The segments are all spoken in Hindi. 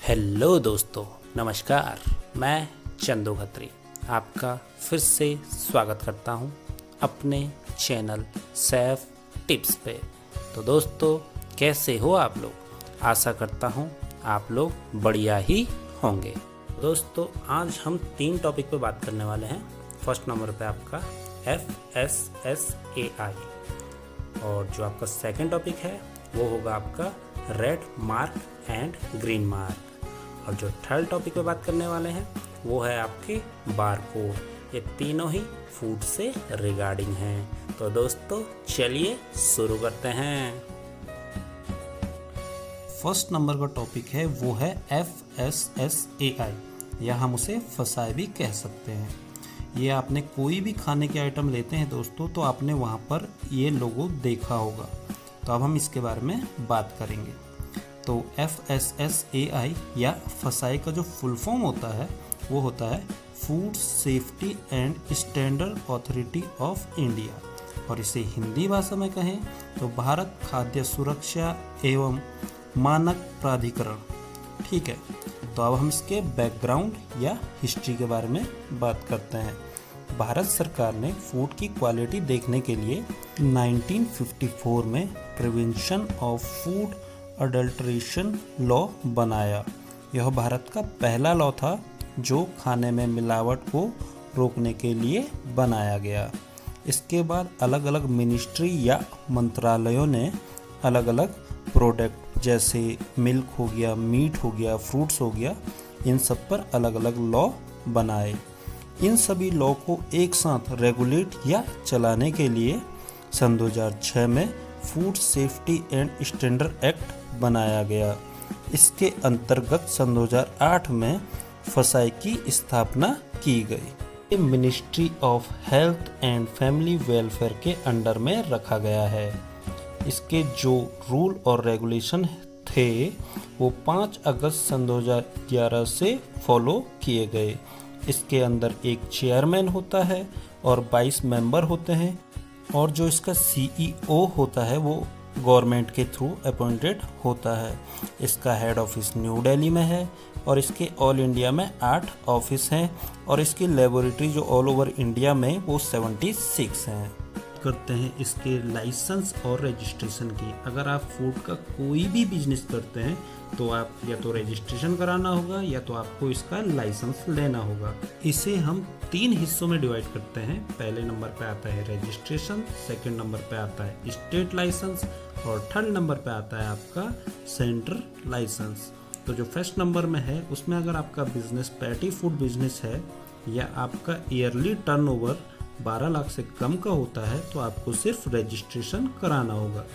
हेलो दोस्तों, नमस्कार। मैं चंदू खत्री आपका फिर से स्वागत करता हूं अपने चैनल सेफ टिप्स पे। तो दोस्तों, कैसे हो आप लोग? आशा करता हूं आप लोग बढ़िया ही होंगे। दोस्तों, आज हम 3 टॉपिक पे बात करने वाले हैं। फर्स्ट नंबर पे आपका FSSAI और जो आपका सेकंड टॉपिक है वो होगा आपका red mark and Green Marc, और जो थर्ड टॉपिक पे बात करने वाले हैं वो है आपके बारकोड। ये तीनों ही फूड से रिगार्डिंग हैं। तो दोस्तों, चलिए शुरू करते हैं। फर्स्ट नंबर का टॉपिक है वो है FSSAI, या हम उसे फसाई भी कह सकते हैं। ये आपने कोई भी खाने के आइटम लेते हैं दोस्तों, तो आपने वहाँ पर ये लोगो देखा होगा। तो अब हम इसके बारे में बात करेंगे। तो FSSAI या फसाई का जो फुल फॉर्म होता है वो होता है food safety and standard authority of India, और इसे हिंदी भाषा में कहें तो भारत खाद्य सुरक्षा एवं मानक प्राधिकरण। ठीक है, तो अब हम इसके बैकग्राउंड या हिस्ट्री के बारे में बात करते हैं। भारत सरकार ने फूड की क्वालिटी देखने के लिए 1954 में prevention of food adulteration law बनाया। यह भारत का पहला लॉ था जो खाने में मिलावट को रोकने के लिए बनाया गया। इसके बाद अलग अलग मिनिस्ट्री या मंत्रालयों ने अलग अलग प्रोडक्ट जैसे मिल्क हो गया, मीट हो गया, फ्रूट्स हो गया, इन सब पर अलग अलग लॉ बनाए। इन सभी लॉ को एक साथ रेगुलेट या चलाने के लिए सन 2006 में food safety and standard act बनाया गया। इसके अंतर्गत सन 2008 में फसाई की स्थापना की गई। Ministry of health and family welfare के अंडर में रखा गया है। इसके जो रूल और रेगुलेशन थे वो 5 अगस्त सन 2011 से फॉलो किए गए। इसके अंदर एक चेयरमैन होता है और 22 मेंबर होते हैं, और जो इसका CEO होता है वो गवर्नमेंट के थ्रू अपॉइंटेड होता है। इसका हेड ऑफिस न्यू दिल्ली में है, और इसके ऑल इंडिया में 8 ऑफिस हैं, और इसकी लेबोरेटरी जो ऑल ओवर इंडिया में वो 76 हैं। करते हैं इसके लाइसेंस और रजिस्ट्रेशन की। अगर आप फूड का कोई भी बिजनेस करते हैं तो आप या तो रजिस्ट्रेशन कराना होगा या तो आपको इसका लाइसेंस लेना होगा। इसे हम 3 हिस्सों में डिवाइड करते हैं। पहले नंबर पे आता है रजिस्ट्रेशन, सेकंड नंबर पे आता है स्टेट लाइसेंस, और थर्ड नंबर पे आता है आपका सेंटर लाइसेंस। तो जो फर्स्ट नंबर में है उसमें अगर आपका बिजनेस पैटी फूड बिजनेस है या आपका ईयरली टर्नओवर 12 लाख से कम का होता है तो आपको सिर्फ रजिस्ट्रेशन कराना होगा।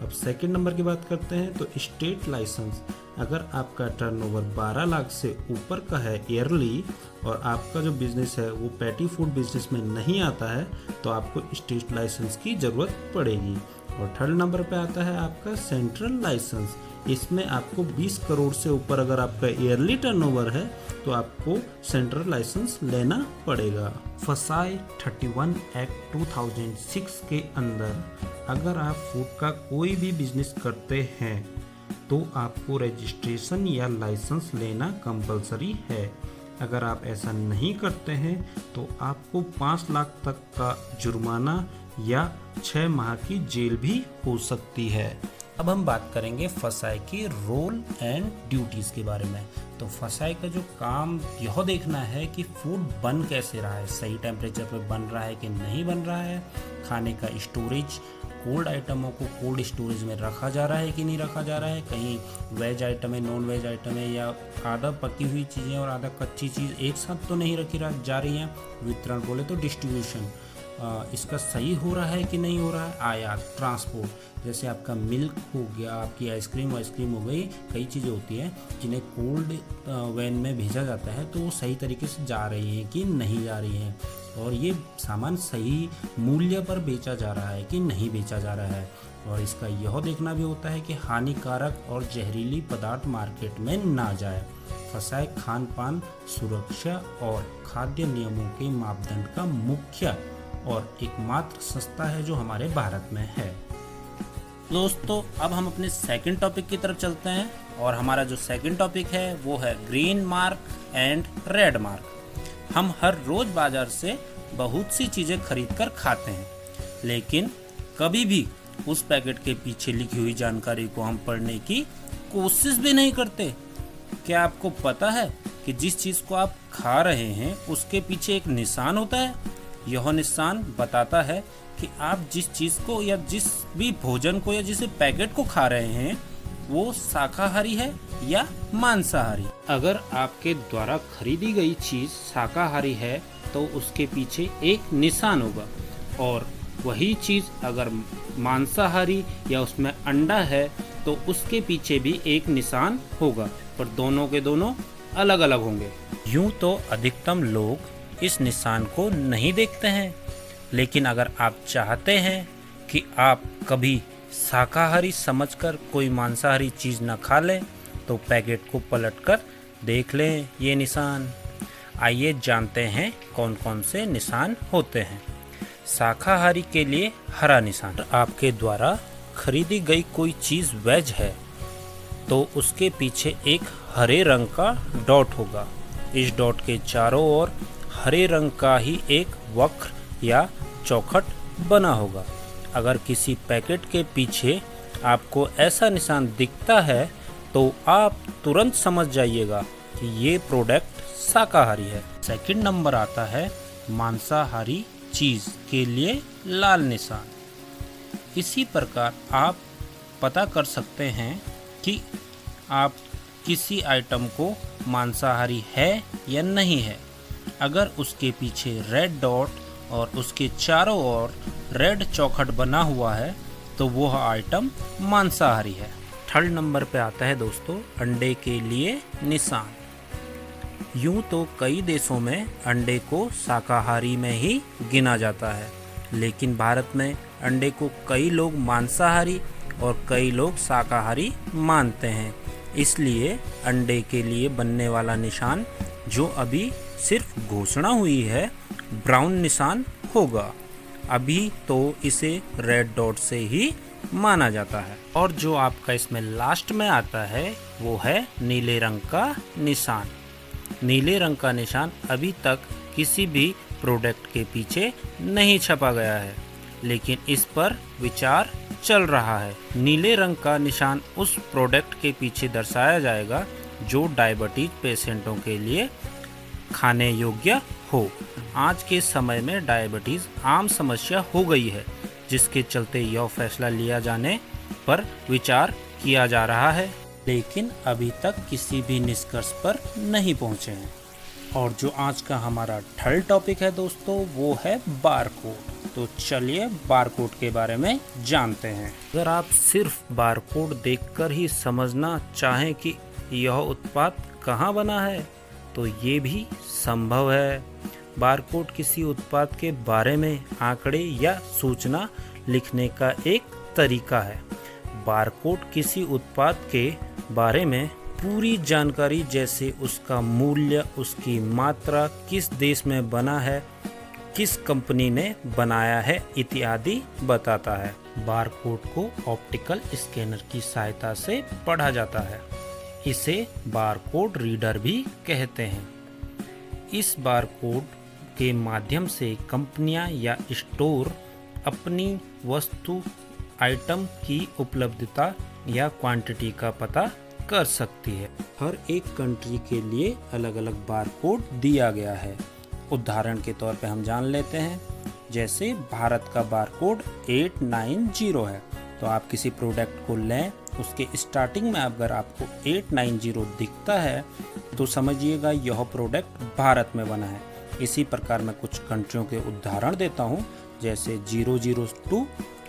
अब सेकंड नंबर की बात करते हैं तो स्टेट लाइसेंस। अगर आपका टर्नओवर 12 लाख से ऊपर का है ईयरली और आपका जो बिजनेस है वो पैटी फूड बिजनेस में नहीं आता है तो आपको स्टेट लाइसेंस की ज़रूरत पड़ेगी। और थर्ड नंबर पे आता है आपका सेंट्रल लाइसेंस। इसमें आपको 20 करोड़ से ऊपर अगर आपका ईयरली टर्नओवर है तो आपको सेंट्रल लाइसेंस लेना पड़ेगा। फसाई 31 एक्ट 2006 के अंदर अगर आप फूड का कोई भी बिजनेस करते हैं तो आपको रजिस्ट्रेशन या लाइसेंस लेना कंपलसरी है। अगर आप ऐसा नहीं करते हैं तो आपको 5 लाख तक का जुर्माना या 6 माह की जेल भी हो सकती है। अब हम बात करेंगे फसाई की रोल एंड ड्यूटीज़ के बारे में। तो फसाई का जो काम यह देखना है कि फूड बन कैसे रहा है, सही टेम्परेचर पे बन रहा है कि नहीं बन रहा है, खाने का स्टोरेज, कोल्ड आइटमों को कोल्ड स्टोरेज में रखा जा रहा है कि नहीं रखा जा रहा है, कहीं वेज आइटम है, नॉन वेज आइटम है, या आधा पकी हुई चीज़ें और आधा कच्ची चीज़ एक साथ तो नहीं रखी जा रही हैं। वितरण बोले तो डिस्ट्रीब्यूशन इसका सही हो रहा है कि नहीं हो रहा है। आयात, ट्रांसपोर्ट, जैसे आपका मिल्क हो गया, आपकी आइसक्रीम हो गई, कई चीज़ें होती हैं जिन्हें कोल्ड वैन में भेजा जाता है तो वो सही तरीके से जा रही हैं कि नहीं जा रही हैं, और ये सामान सही मूल्य पर बेचा जा रहा है कि नहीं बेचा जा रहा है। और इसका यह देखना भी होता है कि हानिकारक और जहरीली पदार्थ मार्केट में ना जाए। फसाई खान पान सुरक्षा और खाद्य नियमों के मापदंड का मुख्य और एकमात्र संस्था है जो हमारे भारत में है। दोस्तों अब हम अपने सेकंड टॉपिक की तरफ चलते हैं और हमारा जो सेकंड टॉपिक है वो है Green Marc and red mark. हम हर रोज बाजार से बहुत सी चीज़ें खरीद कर खाते हैं, लेकिन कभी भी उस पैकेट के पीछे लिखी हुई जानकारी को हम पढ़ने की कोशिश भी नहीं करते। क्या आपको पता है कि जिस चीज़ को आप खा रहे हैं उसके पीछे एक निशान होता है? यह निशान बताता है कि आप जिस चीज़ को या जिस भी भोजन को या जिस पैकेट को खा रहे हैं वो शाकाहारी है या मांसाहारी। अगर आपके द्वारा खरीदी गई चीज़ शाकाहारी है तो उसके पीछे एक निशान होगा, और वही चीज़ अगर मांसाहारी या उसमें अंडा है तो उसके पीछे भी एक निशान होगा, पर दोनों के दोनों अलग अलग होंगे। यूं तो अधिकतम लोग इस निशान को नहीं देखते हैं, लेकिन अगर आप चाहते हैं कि आप कभी शाकाहारी समझकर कोई मांसाहारी चीज़ न खा लें तो पैकेट को पलटकर देख लें ये निशान। आइए जानते हैं कौन कौन से निशान होते हैं। शाकाहारी के लिए हरा निशान। आपके द्वारा खरीदी गई कोई चीज़ वेज है तो उसके पीछे एक हरे रंग का डॉट होगा। इस डॉट के चारों ओर हरे रंग का ही एक वक्र या चौखट बना होगा। अगर किसी पैकेट के पीछे आपको ऐसा निशान दिखता है तो आप तुरंत समझ जाइएगा कि ये प्रोडक्ट शाकाहारी है। सेकंड नंबर आता है मांसाहारी चीज़ के लिए लाल निशान। इसी प्रकार आप पता कर सकते हैं कि आप किसी आइटम को मांसाहारी है या नहीं है। अगर उसके पीछे रेड डॉट और उसके चारों ओर रेड चौखट बना हुआ है तो वह आइटम मांसाहारी है। थर्ड नंबर पे आता है दोस्तों अंडे के लिए निशान। यूं तो कई देशों में अंडे को शाकाहारी में ही गिना जाता है, लेकिन भारत में अंडे को कई लोग मांसाहारी और कई लोग शाकाहारी मानते हैं। इसलिए अंडे के लिए बनने वाला निशान जो अभी सिर्फ घोषणा हुई है ब्राउन निशान होगा। अभी तो इसे रेड डॉट से ही माना जाता है। और जो आपका इसमें लास्ट में आता है वो है नीले रंग का निशान। नीले रंग का निशान अभी तक किसी भी प्रोडक्ट के पीछे नहीं छपा गया है, लेकिन इस पर विचार चल रहा है। नीले रंग का निशान उस प्रोडक्ट के पीछे दर्शाया जाएगा जो डायबिटीज पेशेंटों के लिए खाने योग्य हो। आज के समय में डायबिटीज़ आम समस्या हो गई है, जिसके चलते यह फैसला लिया जाने पर विचार किया जा रहा है, लेकिन अभी तक किसी भी निष्कर्ष पर नहीं पहुंचे हैं। और जो आज का हमारा थर्ड टॉपिक है दोस्तों वो है बारकोड। तो चलिए बारकोड के बारे में जानते हैं। अगर आप सिर्फ बारकोड देखकर ही समझना चाहें कि यह उत्पाद कहाँ बना है तो ये भी संभव है। बारकोड किसी उत्पाद के बारे में आंकड़े या सूचना लिखने का एक तरीका है। बारकोड किसी उत्पाद के बारे में पूरी जानकारी जैसे उसका मूल्य, उसकी मात्रा, किस देश में बना है, किस कंपनी ने बनाया है इत्यादि बताता है। बारकोड को ऑप्टिकल स्कैनर की सहायता से पढ़ा जाता है। इसे बारकोड रीडर भी कहते हैं। इस बारकोड के माध्यम से कंपनियां या स्टोर अपनी वस्तु आइटम की उपलब्धता या क्वांटिटी का पता कर सकती है। हर एक कंट्री के लिए अलग अलग बारकोड दिया गया है। उदाहरण के तौर पे हम जान लेते हैं, जैसे भारत का बारकोड 890 है। तो आप किसी प्रोडक्ट को लें, उसके स्टार्टिंग में अगर आपको 890 दिखता है तो समझिएगा यह प्रोडक्ट भारत में बना है। इसी प्रकार मैं कुछ कंट्रियों के उदाहरण देता हूँ, जैसे 00 to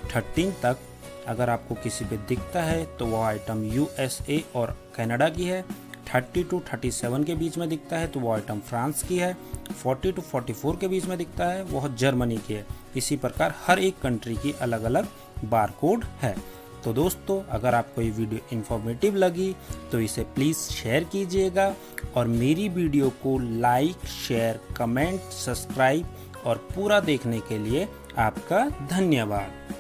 13 तक अगर आपको किसी पे दिखता है तो वह आइटम USA और कनाडा की है। 30 to 37 के बीच में दिखता है तो वो आइटम फ्रांस की है। 40 to 44 के बीच में दिखता है वह जर्मनी की है। इसी प्रकार हर एक कंट्री की अलग अलग बारकोड है। तो दोस्तों अगर आपको ये वीडियो इन्फॉर्मेटिव लगी तो इसे प्लीज़ शेयर कीजिएगा और मेरी वीडियो को लाइक, शेयर, कमेंट, सब्सक्राइब और पूरा देखने के लिए आपका धन्यवाद।